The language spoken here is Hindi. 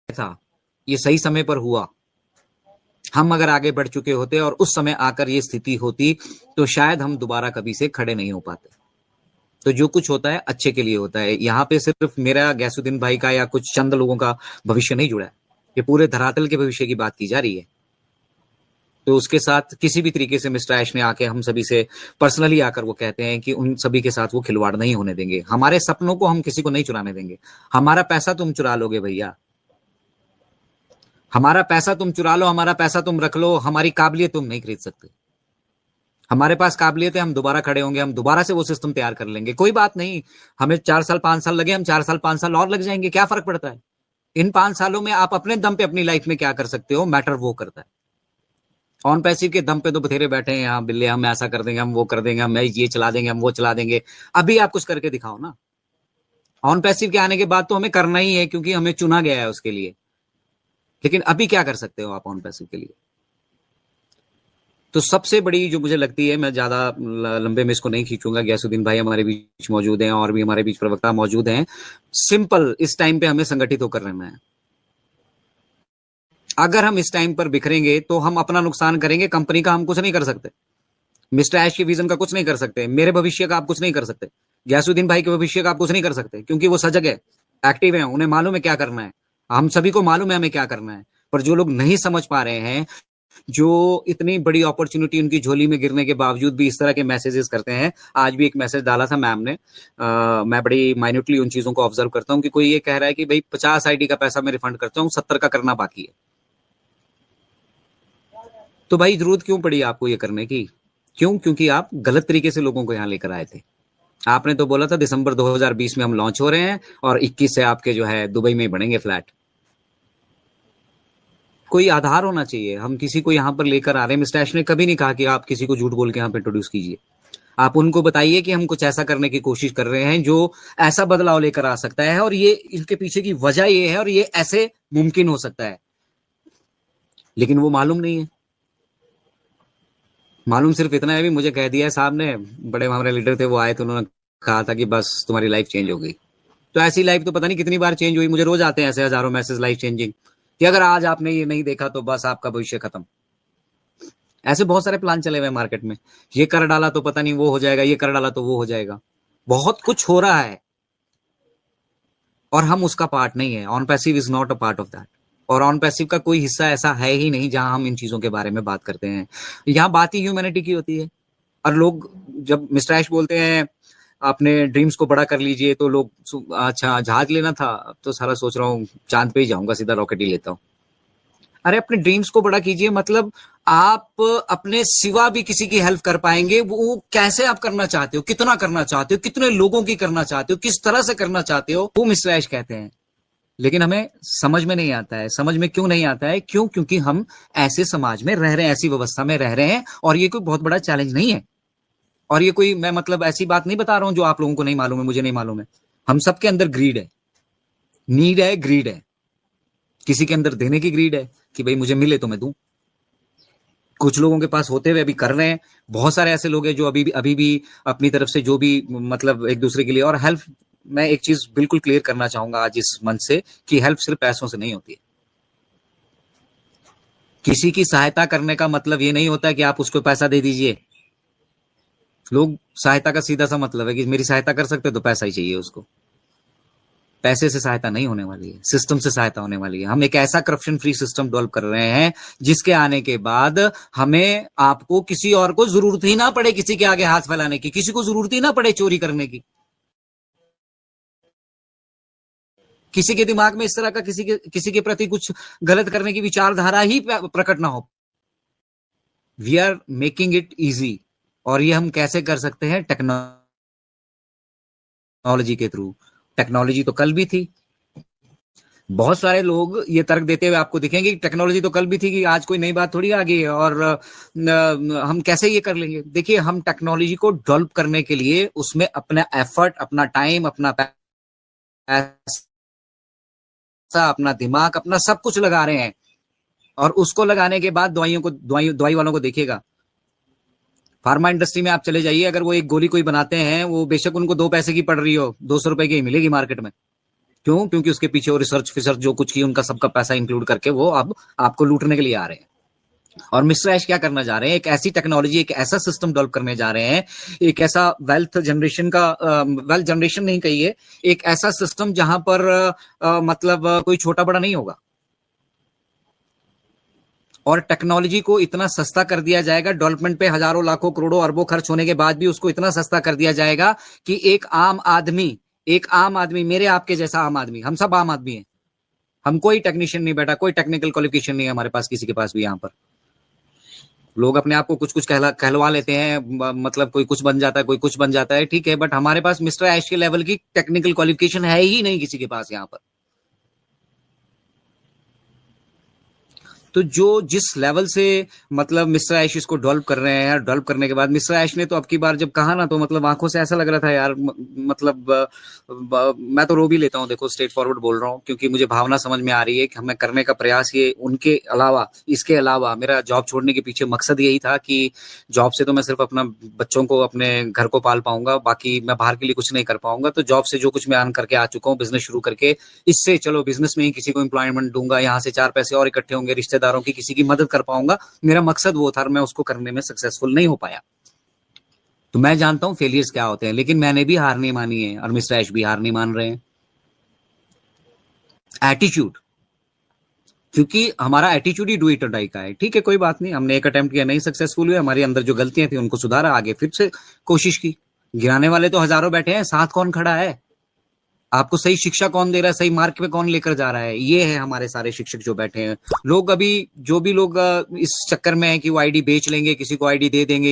था, ये सही समय पर हुआ। हम अगर आगे बढ़ चुके होते और उस समय आकर ये स्थिति होती तो शायद हम दोबारा कभी से खड़े नहीं हो पाते। तो जो कुछ होता है अच्छे के लिए होता है। यहाँ पे सिर्फ मेरा, गैसुद्दीन भाई का या कुछ चंद लोगों का भविष्य नहीं जुड़ा है, ये पूरे धरातल के भविष्य की बात की जा रही है। तो उसके साथ किसी भी तरीके से मिस्टर ऐश ने आके हम सभी से पर्सनली आकर वो कहते हैं कि उन सभी के साथ वो खिलवाड़ नहीं होने देंगे। हमारे सपनों को हम किसी को नहीं चुराने देंगे। हमारा पैसा तुम चुरा लोगे भैया, हमारा पैसा तुम चुरा लो, हमारा पैसा तुम रख लो, हमारी काबिलियत तुम नहीं खरीद सकते। हमारे पास काबिलियत है, हम दोबारा खड़े होंगे, हम दोबारा से वो सिस्टम तैयार कर लेंगे। कोई बात नहीं, हमें 4 साल 5 साल लगे, हम 4 साल 5 साल और लग जाएंगे, क्या फर्क पड़ता है। इन 5 सालों में आप अपने दम पे अपनी लाइफ में क्या कर सकते हो, मैटर वो करता है। ऑन पैसिव के दम पे तो बथेरे बैठे हैं यहाँ बिल्ले, हम ऐसा कर देंगे, हम वो कर देंगे, हम ये चला देंगे, हम वो चला देंगे। अभी आप कुछ करके दिखाओ ना। ऑन पैसिव के आने के बाद तो हमें करना ही है क्योंकि हमें चुना गया है उसके लिए। लेकिन अभी क्या कर सकते हो आप ऑन पैसिव के लिए। तो सबसे बड़ी जो मुझे लगती है, मैं ज्यादा लंबे में इसको नहीं खींचूंगा, गैसुद्दीन भाई हमारे बीच मौजूद हैं और भी हमारे बीच प्रवक्ता मौजूद हैं। सिंपल, इस टाइम पे हमें संगठित होकर रहना है। अगर हम इस टाइम पर बिखरेंगे तो हम अपना नुकसान करेंगे, कंपनी का हम कुछ नहीं कर सकते, मिस्टर ऐश के विजन का कुछ नहीं कर सकते, मेरे भविष्य का आप कुछ नहीं कर सकते, गैसुद्दीन भाई के भविष्य का आप कुछ नहीं कर सकते, क्योंकि वो सजग है, एक्टिव है, उन्हें मालूम है क्या करना है। हम सभी को मालूम है हमें क्या करना है। पर जो लोग नहीं समझ पा रहे हैं, जो इतनी बड़ी अपॉर्चुनिटी उनकी झोली में गिरने के बावजूद भी इस तरह के मैसेजेस करते हैं। आज भी एक मैसेज डाला था मैम ने, मैं बड़ी माइन्यूटली उन चीजों को ऑब्जर्व करता हूं कि कोई ये कह रहा है कि भाई 50 आईडी का पैसा मैं रिफंड करता हूं, 70 का करना बाकी है। तो भाई जरूरत क्यों पड़ी आपको ये करने की? क्यों? क्योंकि आप गलत तरीके से लोगों को यहां लेकर आए थे। आपने तो बोला था दिसंबर 2020 में हम लॉन्च हो रहे हैं और 21 से आपके जो है दुबई में बनेंगे फ्लैट। कोई आधार होना चाहिए। हम किसी को यहां पर लेकर आ रहे हैं, मिस्टर ऐश ने कभी नहीं कहा कि आप किसी को झूठ बोल के यहां पर इंट्रोड्यूस कीजिए। आप उनको बताइए कि हम कुछ ऐसा करने की कोशिश कर रहे हैं जो ऐसा बदलाव लेकर आ सकता है और ये इसके पीछे की वजह ये है और ये ऐसे मुमकिन हो सकता है। लेकिन वो मालूम नहीं है। मालूम सिर्फ इतना है, भी मुझे कह दिया है साहब ने, बड़े हमारे लीडर थे वो आए थे, उन्होंने कहा था कि बस तुम्हारी लाइफ चेंज हो गई। तो ऐसी लाइफ तो पता नहीं कितनी बार चेंज हुई। मुझे रोज आते हैं ऐसे हजारों मैसेज लाइफ चेंजिंग, कि अगर आज आपने ये नहीं देखा तो बस आपका भविष्य खत्म। ऐसे बहुत सारे प्लान चले हुए मार्केट में, ये कर डाला तो पता नहीं वो हो जाएगा, ये कर डाला तो वो हो जाएगा। बहुत कुछ हो रहा है और हम उसका पार्ट नहीं है। On passive is not a part of that. और ऑन पैसिव का कोई हिस्सा ऐसा है ही नहीं जहां हम इन चीजों के बारे में बात करते हैं। यहाँ बात ही ह्यूमैनिटी की होती है। और लोग जब मिस्टर ऐश बोलते हैं अपने ड्रीम्स को बड़ा कर लीजिए, तो लोग अच्छा जहाज लेना था, अब तो सारा सोच रहा हूँ चांद पे ही जाऊंगा, सीधा रॉकेट ही लेता हूँ। अरे अपने ड्रीम्स को बड़ा कीजिए, मतलब आप अपने सिवा भी किसी की हेल्प कर पाएंगे। वो कैसे आप करना चाहते हो, कितना करना चाहते हो, कितने लोगों की करना चाहते हो, किस तरह से करना चाहते हो, वो मिस्टर ऐश कहते हैं। लेकिन हमें समझ में नहीं आता है। समझ में क्यों नहीं आता है? क्यों? क्योंकि हम ऐसे समाज में रह रहे हैं, ऐसी व्यवस्था में रह रहे हैं और ये कोई बहुत बड़ा चैलेंज नहीं है। और ये कोई, मैं मतलब ऐसी बात नहीं बता रहा हूं जो आप लोगों को नहीं मालूम है, मुझे नहीं मालूम है। हम सबके अंदर ग्रीड है, नीड है, ग्रीड है। किसी के अंदर देने की ग्रीड है कि भाई मुझे मिले तो मैं दूं। कुछ लोगों के पास होते हुए अभी कर रहे हैं। बहुत सारे ऐसे लोग हैं जो अभी भी अपनी तरफ से जो भी मतलब एक दूसरे के लिए। और हेल्प, मैं एक चीज बिल्कुल क्लियर करना चाहूंगा आज इस मंच से, कि हेल्प सिर्फ पैसों से नहीं होती है। किसी की सहायता करने का मतलब ये नहीं होता है कि आप उसको पैसा दे दीजिए। लोग, सहायता का सीधा सा मतलब है कि मेरी सहायता कर सकते तो पैसा ही चाहिए उसको। पैसे से सहायता नहीं होने वाली है, सिस्टम से सहायता होने वाली है। हम एक ऐसा करप्शन फ्री सिस्टम डेवलप कर रहे हैं जिसके आने के बाद हमें, आपको, किसी और को जरूरत ही ना पड़े किसी के आगे हाथ फैलाने की, किसी को जरूरत ही ना पड़े चोरी करने की, किसी के दिमाग में इस तरह का किसी के प्रति कुछ गलत करने की विचारधारा ही प्रकट ना हो। We are making it easy. और ये हम कैसे कर सकते हैं? टेक्नोलॉजी के थ्रू। टेक्नोलॉजी तो कल भी थी। बहुत सारे लोग ये तर्क देते हुए आपको दिखेंगे कि टेक्नोलॉजी तो कल भी थी, कि आज कोई नई बात थोड़ी आ गई है और हम कैसे ये कर लेंगे। देखिए, हम टेक्नोलॉजी को डेवलप करने के लिए उसमें अपना एफर्ट, अपना टाइम, अपना पैसा, अपना दिमाग, अपना सब कुछ लगा रहे हैं। और उसको लगाने के बाद दवाई वालों को देखिएगा। फार्मा इंडस्ट्री में आप चले जाइए, अगर वो एक गोली कोई बनाते हैं, वो बेशक उनको 2 पैसे की पड़ रही हो, 200 रुपए की मिलेगी मार्केट में। क्यों? क्योंकि उसके पीछे वो रिसर्च फिसर्च जो कुछ की उनका सबका पैसा इंक्लूड करके वो अब आपको लूटने के लिए आ रहे हैं। और मिस्टर ऐश क्या करना जा रहे हैं? एक ऐसी टेक्नोलॉजी, एक ऐसा सिस्टम डेवलप करने जा रहे हैं, एक ऐसा वेल्थ जनरेशन का, वेल्थ जनरेशन नहीं कहिए, एक ऐसा सिस्टम जहां पर मतलब कोई छोटा बड़ा नहीं होगा। और टेक्नोलॉजी को इतना सस्ता कर दिया जाएगा, डेवलपमेंट पे हजारों लाखों करोड़ों अरबों खर्च होने के बाद भी उसको इतना सस्ता कर दिया जाएगा कि एक आम आदमी, मेरे आपके जैसा आम आदमी, हम सब आम आदमी हैं, हम कोई टेक्नीशियन नहीं बैठा, कोई टेक्निकल क्वालिफिकेशन नहीं है हमारे पास, किसी के पास भी। यहाँ पर लोग अपने आप को कुछ कुछ कहलवा लेते हैं, मतलब कोई कुछ बन जाता है, कोई कुछ बन जाता है, ठीक है, बट हमारे पास मिस्टर ऐश के लेवल की टेक्निकल क्वालिफिकेशन है ही नहीं किसी के पास यहाँ पर। तो जो जिस लेवल से मतलब मिस्टर ऐश इसको डेवलप कर रहे हैं, डेवलप करने के बाद मिस्टर ऐश ने तो अब की बार जब कहा ना, तो मतलब आंखों से ऐसा लग रहा था यार, मतलब मैं तो रो भी लेता हूँ, देखो स्ट्रेट फॉरवर्ड बोल रहा हूँ, क्योंकि मुझे भावना समझ में आ रही है कि हमें करने का प्रयास ये उनके अलावा, इसके अलावा मेरा जॉब छोड़ने के पीछे मकसद यही था कि जॉब से तो मैं सिर्फ अपना बच्चों को, अपने घर को पाल पाऊंगा, बाकी मैं बाहर के लिए कुछ नहीं कर पाऊंगा। तो जॉब से जो कुछ मैं अर्न करके आ चुका हूँ, बिजनेस शुरू करके, इससे चलो बिजनेस में ही किसी को एम्प्लॉयमेंट दूंगा, यहाँ से 4 पैसे और इकट्ठे होंगे, रिश्तेदारों की किसी की मदद कर पाऊंगा, मेरा मकसद वो था, और मैं उसको करने में सक्सेसफुल नहीं हो पाया। तो मैं जानता हूं फेलियर्स क्या होते हैं, लेकिन मैंने भी हार नहीं मानी है, और मिस्टर ऐश भी हार नहीं मान रहे हैं। एटीट्यूड, क्योंकि हमारा एटीट्यूड ही डू इट और डाई का है। ठीक है, कोई बात नहीं, हमने एक अटेम्प्ट किया, नहीं सक्सेसफुल हुए, हमारे अंदर जो गलतियां थी उनको सुधारा, आगे फिर से कोशिश की। गिराने वाले तो हजारों बैठे हैं, साथ कौन खड़ा है? आपको सही शिक्षा कौन दे रहा है? सही मार्ग पे कौन लेकर जा रहा है? ये है हमारे सारे शिक्षक जो बैठे हैं। लोग अभी जो भी लोग इस चक्कर में है कि वो आईडी बेच लेंगे, किसी को आईडी दे देंगे,